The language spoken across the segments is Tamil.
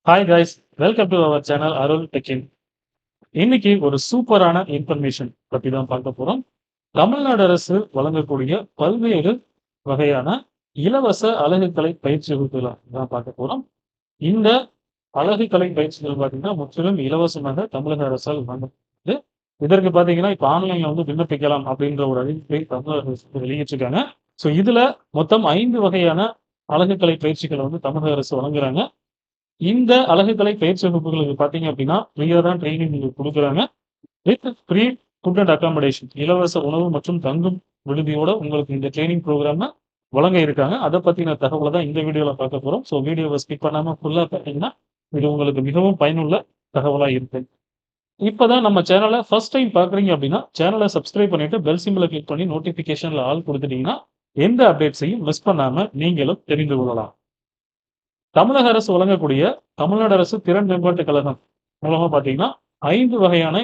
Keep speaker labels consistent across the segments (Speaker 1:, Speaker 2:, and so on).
Speaker 1: Hi guys, welcome to our channel Arul டெக்கின். இன்னைக்கு ஒரு சூப்பரான இன்ஃபர்மேஷன் பத்தி தான் பார்க்க போறோம். தமிழ்நாடு அரசு வழங்கக்கூடிய பல்வேறு வகையான இலவச அழகுக்கலை பயிற்சி வகுப்புகளை தான் பார்க்க போறோம். இந்த அழகுக்கலை பயிற்சிகள் பார்த்தீங்கன்னா முற்றிலும் இலவசமாக தமிழக அரசால் வழங்கப்படுது. இதற்கு பார்த்தீங்கன்னா இப்ப ஆன்லைன்ல வந்து விண்ணப்பிக்கலாம் அப்படின்ற ஒரு அறிவிப்பை தமிழக அரசு வெளியிட்டிருக்காங்க. ஸோ இதுல மொத்தம் 5 வகையான அழகுக்கலை பயிற்சிகளை வந்து தமிழக அரசு வழங்குறாங்க. இந்த அழகுக்கலை பயிற்சி வகுப்புகளுக்கு பார்த்தீங்க அப்படின்னா, ஃப்ரீயா தான் ட்ரெய்னிங் உங்களுக்கு குடுக்குறாங்க. With free food and accommodation இலவச உணவு மற்றும் தங்கும் விடுதியோட உங்களுக்கு இந்த ட்ரெய்னிங் புரோகிராம வழங்க இருக்காங்க. அத பத்தின தகவல தான் இந்த வீடியோல பார்க்க போறோம். ஸோ வீடியோவ ஸ்கிப் பண்ணாம ஃபுல்லா பார்த்தீங்கன்னா, இது உங்களுக்கு மிகவும் பயனுள்ள தகவலா இருக்கும். இப்ப தான் நம்ம சேனல ஃபர்ஸ்ட் டைம் பார்க்குறீங்க அப்படின்னா, சேனல சப்ஸ்கிரைப் பண்ணிட்டு பெல் சிம்பல கிளிக் பண்ணி நோட்டிஃபிகேஷன்ல ஆல் குடுத்துட்டீங்கன்னா, எந்த அப்டேட்ஸையும் மிஸ் பண்ணாம நீங்களும் தெரிந்து கொள்ளலாம். தமிழக அரசு வழங்கக்கூடிய தமிழ்நாடு அரசு திறன் மேம்பாட்டுக் கழகம் மூலமா பார்த்தீங்கன்னா, 5 வகையான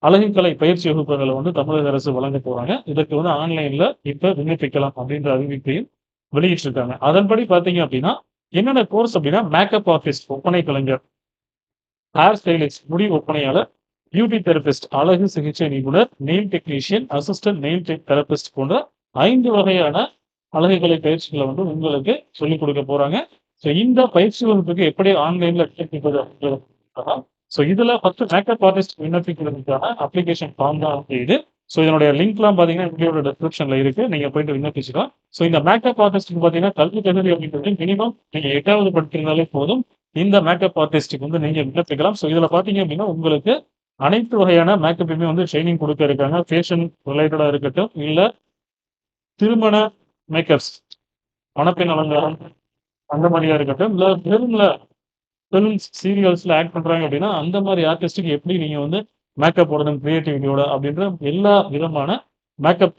Speaker 1: அழகுக்கலை பயிற்சி வகுப்புகள வந்து தமிழக அரசு வழங்க போறாங்க. இதற்கு வந்து ஆன்லைன்ல இப்ப விண்ணப்பிக்கலாம் அப்படின்ற அறிவிப்பையும் வெளியிட்டிருக்காங்க. அதன்படி பார்த்தீங்க அப்படின்னா, என்னென்ன கோர்ஸ் அப்படின்னா, மேக்கப் ஆர்டிஸ்ட் ஒப்பனை கலைஞர், ஹேர் ஸ்டைலிஸ்ட் முடி ஒப்பனையாளர், பியூட்டி தெரபிஸ்ட் அழகு சிகிச்சை நிபுணர், nail technician, assistant nail therapist போன்ற 5 வகையான அழகுக்கலை பயிற்சிகள வந்து உங்களுக்கு சொல்லிக் குடுக்க போறாங்க. ஸோ இந்த பயிற்சி வகுப்புக்கு எப்படி ஆன்லைன்ல விண்ணப்பிப்பது அப்படிங்கிறத பார்க்கலாம். ஸோ இதுல ஃபர்ஸ்ட் மேக்கப் ஆர்டிஸ்ட் விண்ணப்பிக்கிறதுக்கான அப்ளிகேஷன் ஃபார்ம் தான் வந்து இது. ஸோ இதனுடைய லிங்க்லாம் பார்த்தீங்கன்னா, வீடியோட டிஸ்கிரிப்ஷன்ல இருக்கு. நீங்க போயிட்டு விண்ணப்பிச்சுக்கலாம். ஸோ இந்த மேக்கப் ஆர்டிஸ்ட்க்கு பார்த்தீங்கன்னா, கல்வி தகுதி அப்படின்றது மினிமம் நீங்க 8வது படிச்சிருந்தாலே போதும். இந்த மேக்கப் ஆர்டிஸ்ட்க்கு வந்து நீங்க விண்ணப்பிக்கலாம். ஸோ இதுல பார்த்தீங்க அப்படின்னா, உங்களுக்கு அனைத்து வகையான மேக்கப்புமே வந்து ட்ரெய்னிங் குடுக்க இருக்காங்க. ஃபேஷன் ரிலேட்டடா இருக்கட்டும், இல்ல திருமண மேக்கப்ஸ், மணப்பெண் அலங்காரம் அந்த மாரியா இருக்கட்டும், இல்ல ஃபிலிம்ஸ், சீரியல்ஸ்ல ஆக்ட் பண்றாங்க அப்படின்னா, அந்த மாரி ஆர்டிஸ்ட்க்கு எப்படி நீங்க வந்து மேக்கப் போடணும் கிரியேட்டிவிட்டியோட அப்படின்ற எல்லா விதமான மேக்கப்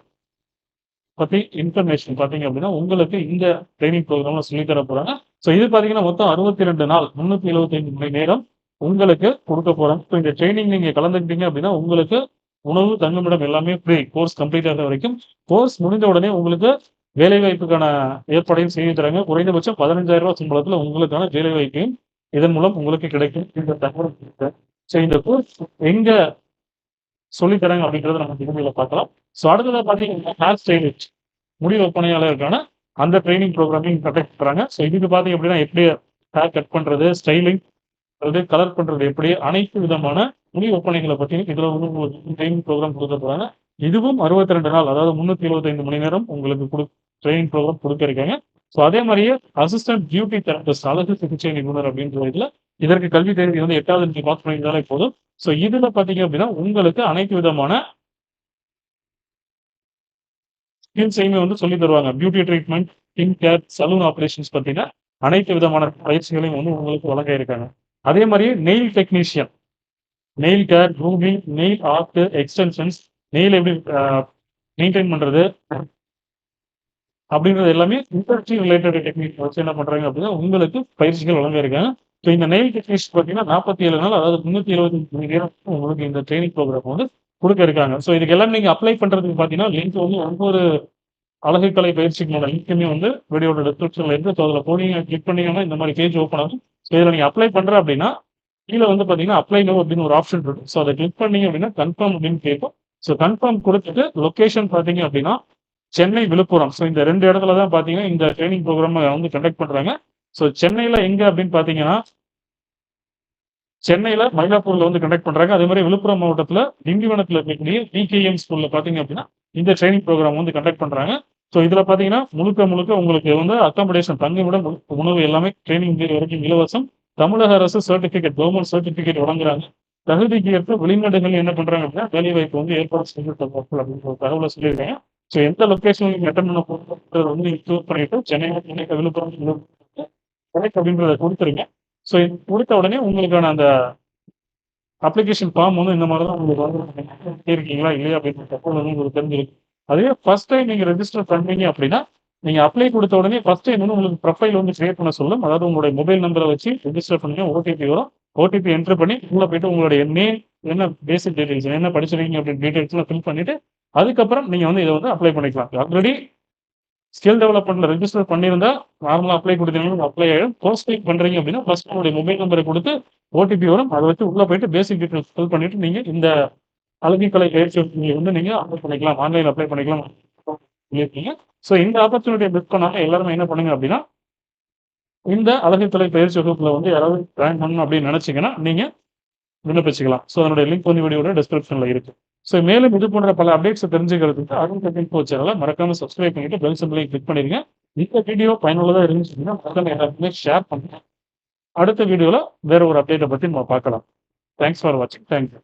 Speaker 1: பத்தி இன்ஃபர்மேஷன் பார்த்தீங்க அப்படின்னா, உங்களுக்கு இந்த ட்ரெய்னிங் புரோகிராம்ல சொல்லி தர போறாங்க. ஸோ இது பார்த்தீங்கன்னா, மொத்தம் 62 நாள் 375 மணி நேரம் உங்களுக்கு குடுக்க போறாங்க. ஸோ இந்த ட்ரெய்னிங் நீங்க கலந்துக்கிட்டீங்க அப்படின்னா, உங்களுக்கு உணவு, தங்குமிடம் எல்லாமே ஃப்ரீ. கோர்ஸ் கம்ப்ளீட் ஆகுற வரைக்கும். கோர்ஸ் முடிந்த உடனே உங்களுக்கு வேலைவாய்ப்புக்கான ஏற்பாடையும் செய்து தராங்க. குறைந்தபட்சம் ரூ. 15,000 சம்பளத்துல உங்களுக்கான வேலைவாய்ப்பையும் இதன் மூலம் உங்களுக்கு கிடைக்கும். இந்த தகவல் குடுத்தேன். ஸோ இந்த கோர்ஸ் எங்க சொல்லி தராங்க அப்படின்றத நம்ம வீடியோல பார்க்கலாம். ஸோ அடுத்ததா பார்த்தீங்கன்னா, ஹேர் ஸ்டைலிஸ்ட் முடி ஒப்பனையாளருக்கான அந்த ட்ரெய்னிங் புரோகிராமையும் கண்டக்ட் பண்றாங்க. ஸோ இதுக்கு பார்த்தீங்க அப்படின்னா, எப்படி ஹேர் கட் பண்றது, ஸ்டைலிங் அதாவது கலர் பண்றது எப்படி, அனைத்து விதமான முடி ஒப்பனைகள பத்தியும் இதுல வந்து உங்களுக்கு ட்ரெய்னிங் புரோகிராம் குடுக்க போறாங்க. இதுவும் 62 நாள் அதாவது 375 மணி நேரம் உங்களுக்கு ட்ரெய்னிங் புரோகிராம் குடுக்க இருக்காங்க. ஸோ அதே மாரியே அசிஸ்டன்ட் பியூட்டி தெரபிஸ்ட் அழகு சிகிச்சை நிபுணர் அப்படின்ற இதுல இதற்கு கல்வி தகுதி வந்து 8வது நீங்க பாஸ் பண்ணியிருந்தாலே போதும். ஸோ இதுல பார்த்தீங்க அப்படின்னா, உங்களுக்கு அனைத்து விதமான ஸ்கில்ஸையுமே வந்து சொல்லி தருவாங்க. Beauty treatment, skin care, salon operations பத்தின அனைத்து விதமான பயிற்சிகளையும் வந்து உங்களுக்கு வழங்க இருக்காங்க. அதே மாரியே nail technician, nail care, grooming, nail art, extensions, nail எப்படி மெயின்டெயின் பண்றது அப்படின்றது எல்லாமே இண்டஸ்ட்ரி ரிலேட்டட் டெக்னிக் வச்சு என்ன பண்றாங்க அப்படின்னா, உங்களுக்கு பயிற்சிகள் வழங்க இருக்காங்க. ஸோ இந்த நெயில் டெக்னீஷியன் பார்த்தீங்கன்னா, 47 நாள் அதாவது 375 மணி நேரம் உங்களுக்கு இந்த ட்ரெய்னிங் புரோகிராம் வந்து குடுக்க இருக்காங்க. ஸோ இதுக்கு எல்லாம் நீங்க அப்ளை பண்றதுக்கு பார்த்தீங்கன்னா, லிங்க் வந்து ஒவ்வொரு அழகுக்கலை பயிற்சிகளோட லிங்க்குமே வந்து வீடியோட டிஸ்கிரிப்ஷன்ல இருக்கு. ஸோ அதுல போனீங்க கிளிக் பண்ணீங்கன்னா இந்த மாரி பேஜ் ஓப்பன் ஆகும். ஸோ இதுல நீங்க அப்ளை பண்றேன் அப்படின்னா, கீழ வந்து பார்த்தீங்கன்னா, அப்ளை நவ் அப்படின்னு ஒரு ஆப்ஷன் இருக்கும். ஸோ அத கிளிக் பண்ணீங்க அப்படின்னா, கன்ஃபர்ம் அப்படின்னு கேட்கும். ஸோ கன்ஃபர்ம் குடுத்துட்டு லொகேஷன் பார்த்தீங்க அப்படின்னா, சென்னை, விழுப்புரம். ஸோ இந்த 2 இடத்துல தான் பார்த்தீங்கன்னா, இந்த ட்ரெய்னிங் புரோகிராம வந்து கண்டக்ட் பண்றாங்க. ஸோ சென்னையில எங்க அப்படின்னு பார்த்தீங்கன்னா, சென்னையில மயிலாப்பூர்ல வந்து கண்டக்ட் பண்றாங்க. அதே மாரி விழுப்புரம் மாவட்டத்துல திண்டிவனத்துல இருக்கக்கூடிய விகேஎம் ஸ்கூல்ல பார்த்தீங்க அப்படின்னா, இந்த ட்ரெய்னிங் புரோகிராம் வந்து கண்டக்ட் பண்றாங்க. ஸோ இதுல பார்த்தீங்கன்னா, முழுக்க முழுக்க உங்களுக்கு வந்து அக்காமடேஷன் தங்குமிடம், உணவு எல்லாமே ட்ரெய்னிங் பீரியட் வரைக்கும் இலவசம். தமிழக அரசு சர்டிபிகேட் கவர்ன்மென்ட் சர்டிபிகேட் வழங்குறாங்க. தகுதிக்கு ஏற்ப வெளிநாடுகள்ல என்ன பண்றாங்க அப்படின்னா, வேலைவாய்ப்பு வந்து ஏற்பாடு செஞ்சு தருவார்கள் அப்படின்ற ஒரு தகவல சொல்லியிருக்காங்க. ஸோ எந்த லொகேஷன்ல நீங்க அட்டெண்ட் பண்ண போறீங்கன்றத வந்து நீங்க சூஸ் பண்ணிட்டு சென்னை, விழுப்புரம் சென்னைக்கு அப்படின்றத குடுத்துருங்க. ஸோ இது குடுத்த உடனே உங்களுக்கான அந்த அப்ளிகேஷன் ஃபார்ம் வந்து இந்த மாரி தான் உங்களுக்கு வந்து இருக்கீங்களா இல்லையா அப்படின்ற தகவல் வந்து உங்களுக்கு தெரிஞ்சிருக்கும். அதுவே ஃபர்ஸ்ட் டைம் நீங்க ரெஜிஸ்டர் பண்ணீங்க அப்படின்னா, நீங்க அப்ளை குடுத்த உடனே ஃபர்ஸ்ட் டைம் வந்து உங்களுக்கு ப்ரொஃபைல் வந்து கிரியேட் பண்ண சொல்லும். அதாவது உங்களுடைய மொபைல் நம்பர வச்சு ரெஜிஸ்டர் பண்ணீங்க. ஓடிபி வரும். ஓடிபி என்டர் பண்ணி உள்ள போயிட்டு உங்களுடைய நேம், என்ன பேசிக் டீடெயில்ஸ் என்ன படிச்சிருக்கீங்க அப்படின்னு டீடெயில்ஸ்லாம் ஃபில் பண்ணிட்டு, அதுக்கப்புறம் நீங்க வந்து இத வந்து அப்ளை பண்ணிக்கலாம். ஆல்ரெடி ஸ்கில் டெவலப்மெண்ட்ல ரெஜிஸ்டர் பண்ணியிருந்தா நார்மலா அப்ளை குடுத்தீங்கன்னா அப்ளை ஆயிடும். போஸ்ட் பெய்ட் பண்றீங்க அப்படின்னா, ஃபர்ஸ்ட் உங்களுடைய மொபைல் நம்பர குடுத்து ஓடிபி வரும். அத வச்சு உள்ள போயிட்டு பேசிக் டீட்டெயில்ஸ் ஃபில் பண்ணிட்டு நீங்க இந்த அழகுக்கலை பயிற்சி வகுப்புல வந்து நீங்க அப்ளை பண்ணிக்கலாம். ஆன்லைன்ல அப்ளை பண்ணிக்கலாம் சொல்லியிருக்கீங்க. ஸோ இந்த ஆப்பர்ச்சுனிட்டிய மிஸ் பண்ணாம எல்லாருமே என்ன பண்ணுங்க அப்படின்னா, இந்த அழகுக்கலை பயிற்சி வகுப்புல வந்து யாராவது ஜாயின் பண்ணணும் அப்படின்னு நினைச்சீங்கன்னா, நீங்க விண்ணப்பிச்சுக்கலாம். ஸோ அதனுடைய லிங்க் வந்து வீடியோட டிஸ்கிரிப்ஷன்ல இருக்கு. ஸோ மேலும் இது போன்ற பல அப்டேட்ஸ தெரிஞ்சுக்கிறதுக்கு அருண் டெக் இன்ஃபோ சேனல மறக்காம சப்ஸ்கிரைப் பண்ணிட்டு பெல் சிம்பலையும் கிளிக் பண்ணிருங்க. இந்த வீடியோ பயனுள்ளதா இருந்துச்சு அப்படின்னா மறக்காம எல்லாருக்குமே ஷேர் பண்ணுங்க. அடுத்த வீடியோல வேற ஒரு அப்டேட்ட பத்தி நம்ம பார்க்கலாம். தேங்க்ஸ் ஃபார் வாட்சிங். Thank you.